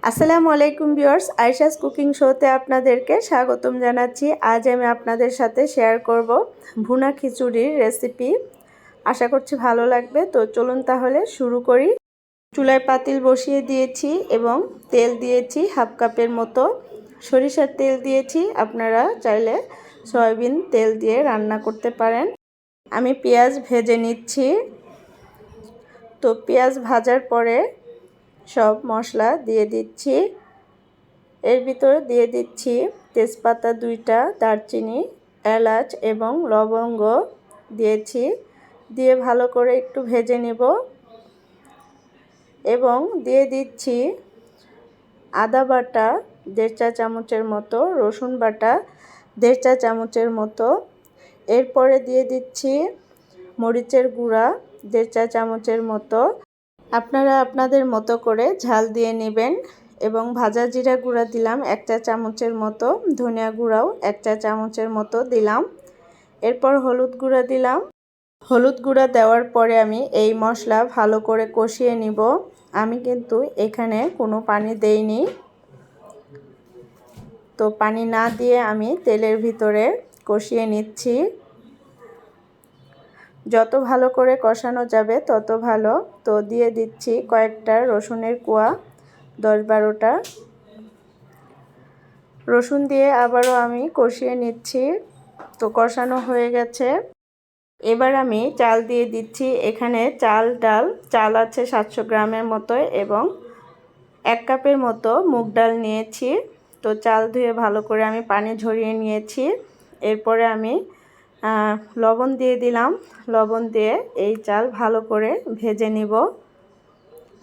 আসসালামু আলাইকুম viewers, Ayesha's cooking শোতে আপনাদেরকে স্বাগতম জানাচ্ছি। আজ আমি আপনাদের সাথে শেয়ার করব ভুনা খিচুড়ির রেসিপি। আশা করছি ভালো লাগবে। তো চলুন তাহলে শুরু করি। চুলায় পাতিল বসিয়ে দিয়েছি এবং তেল দিয়েছি হাফ কাপের মতো। সরিষার তেল দিয়েছি, আপনারা চাইলে সয়াবিন তেল দিয়ে রান্না করতে পারেন। আমি পেঁয়াজ ভেজে নিচ্ছি। তো পেঁয়াজ ভাজার পরে সব মশলা দিয়ে দিচ্ছি। এর ভিতরে দিয়ে দিচ্ছি তেজপাতা 2টা, দারচিনি, এলাচ এবং লবঙ্গ দিয়েছি। দিয়ে ভালো করে একটু ভেজে নেব এবং দিয়ে দিচ্ছি আদা বাটা 1.5 চা চামচের মতো, রসুন বাটা 1.5 চা চামচের মতো। এরপরে দিয়ে দিচ্ছি মরিচের গুঁড়া 1.5 চা চামচের মতো। আপনারা আপনাদের মতো করে ঝাল দিয়ে নেবেন। এবং ভাজা জিরা গুঁড়া দিলাম 1 চা চামচের মতো, ধনিয়া গুঁড়াও 1 চা চামচের মতো দিলাম। এরপর হলুদ গুঁড়া দিলাম। হলুদ গুঁড়া দেওয়ার পরে আমি এই মশলা ভালো করে কষিয়ে নিব। আমি কিন্তু এখানে কোনো পানি দেইনি। তো পানি না দিয়ে আমি তেলের ভিতরে কষিয়ে নিচ্ছি। যত ভালো করে কষানো যাবে তত ভালো। তো দিয়ে দিচ্ছি কয়েকটা রসুনের কোয়া, 10-12টা রসুন দিয়ে আবারও আমি কষিয়ে নিচ্ছি। তো কষানো হয়ে গেছে। এবার আমি চাল দিয়ে দিচ্ছি। এখানে চাল আছে 700 গ্রামের মতো এবং 1 কাপের মতো মুগ ডাল নিয়েছি। তো চাল ধুয়ে ভালো করে আমি পানি ঝরিয়ে নিয়েছি। এরপরে আমি লবণ দিয়ে দিলাম। লবণ দিয়ে এই চাল ভালো করে ভেজে নিব।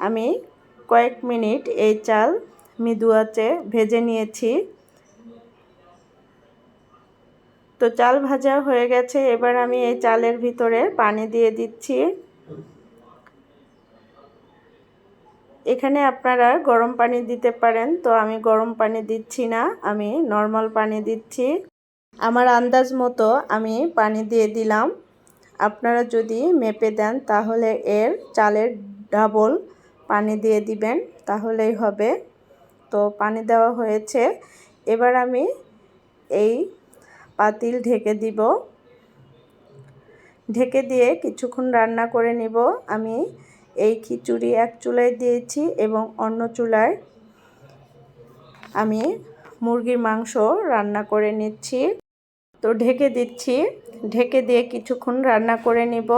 আমি কয়েক মিনিট এই চাল মৃদু আঁচে ভেজে নিয়েছি। তো চাল ভাজা হয়ে গেছে। এবার আমি এই চালের ভিতরে পানি দিয়ে দিচ্ছি। এখানে আপনারা গরম পানি দিতে পারেন। তো আমি গরম পানি দিচ্ছি না, আমি নর্মাল পানি দিচ্ছি। আমার আন্দাজ মতো আমি পানি দিয়ে দিলাম। আপনারা যদি মেপে দেন তাহলে এর চালের ডাবল পানি দিয়ে দিবেন, তাহলেই হবে। তো পানি দেওয়া হয়েছে। এবার আমি এই পাতিল ঢেকে দিব। ঢেকে দিয়ে কিছুক্ষণ রান্না করে নিব। আমি এই খিচুড়ি এক চুলায় দিয়েছি এবং অন্য চুলায় আমি মুরগির মাংস রান্না করে নিচ্ছি। তো ঢেকে দিচ্ছি। ঢেকে দিয়ে কিছুক্ষণ রান্না করে নিব।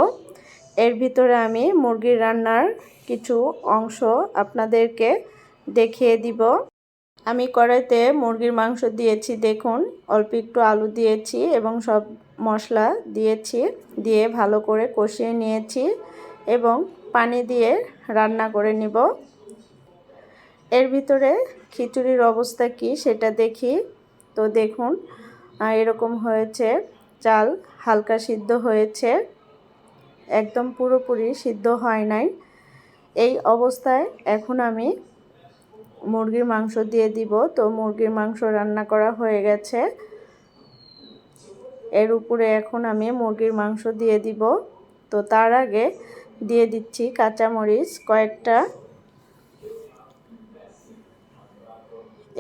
এর ভিতরে আমি মুরগির রান্নার কিছু অংশ আপনাদেরকে দেখিয়ে দিব। আমি কড়াইতে মুরগির মাংস দিয়েছি, দেখুন অল্প একটু আলু দিয়েছি এবং সব মশলা দিয়েছি। দিয়ে ভালো করে কষিয়ে নিয়েছি এবং পানি দিয়ে রান্না করে নিব। এর ভিতরে খিচুড়ির অবস্থা কি সেটা দেখি। তো দেখুন এরকম হয়েছে। চাল হালকা সিদ্ধ হয়েছে, একদম পুরোপুরি সিদ্ধ হয় নাই। এই অবস্থায় এখন আমি মুরগির মাংস দিয়ে দিব। তো মুরগির মাংস রান্না করা হয়ে গেছে। এর উপরে এখন আমি মুরগির মাংস দিয়ে দিব। তো তার আগে দিয়ে দিচ্ছি কাঁচামরিচ কয়েকটা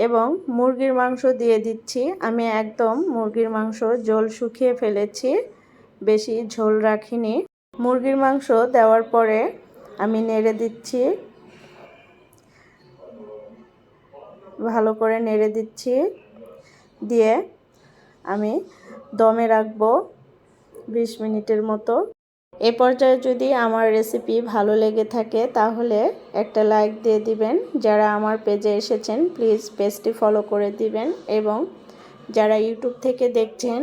এবং মুরগির মাংস দিয়ে দিচ্ছি। আমি একদম মুরগির মাংস ঝোল শুকিয়ে ফেলেছি, বেশি ঝোল রাখিনি। মুরগির মাংস দেওয়ার পরে আমি নেড়ে দিচ্ছি, ভালো করে নেড়ে দিচ্ছি। দিয়ে আমি দমে রাখবো 20 মিনিটের মতো। এ পর্যায়ে যদি আমার রেসিপি ভালো লেগে থাকে তাহলে একটা লাইক দিয়ে দিবেন। যারা আমার পেজে এসেছেন প্লিজ পেজটি ফলো করে দিবেন এবং যারা ইউটিউব থেকে দেখছেন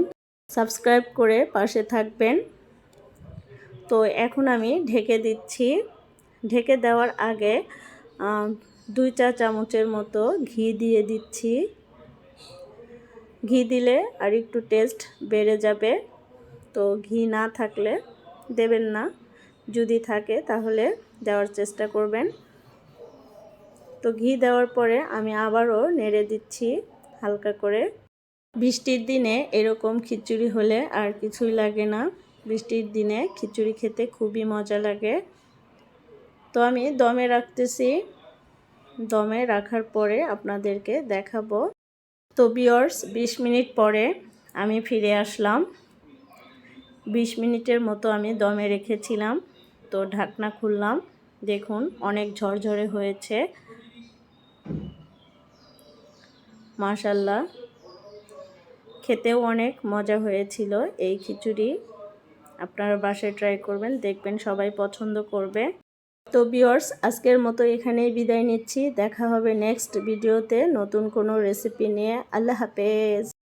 সাবস্ক্রাইব করে পাশে থাকবেন। তো এখন আমি ঢেকে দিচ্ছি। ঢেকে দেওয়ার আগে 2 চা চামচের মতো ঘি দিয়ে দিচ্ছি। ঘি দিলে আর একটু টেস্ট বেড়ে যাবে। তো ঘি না থাকলে দেবেন না, যদি থাকে তাহলে দেওয়ার চেষ্টা করবেন। তো ঘি দেওয়ার পরে আমি আবারও নেড়ে দিচ্ছি হালকা করে। বৃষ্টির দিনে এরকম খিচুড়ি হলে আর কিছুই লাগে না। বৃষ্টির দিনে খিচুড়ি খেতে খুবই মজা লাগে। তো আমি দমে রাখতেছি। দমে রাখার পরে আপনাদেরকে দেখাবো। তো ভিউয়ার্স 20 মিনিট পরে আমি ফিরে আসলাম। 20 মিনিটের মতো আমি দমে রেখেছিলাম। তো ঢাকনা খুললাম, দেখুন অনেক ঝরঝরে হয়েছে, মাশাআল্লাহ। খেতেও অনেক মজা হয়েছিল এই খিচুড়ি। আপনারা বাসায় ট্রাই করবেন, দেখবেন সবাই পছন্দ করবে। তো ভিউয়ার্স আজকের মতো এখানেই বিদায় নিচ্ছি। দেখা হবে নেক্সট ভিডিওতে নতুন কোনো রেসিপি নিয়ে। আল্লাহ হাফেজ।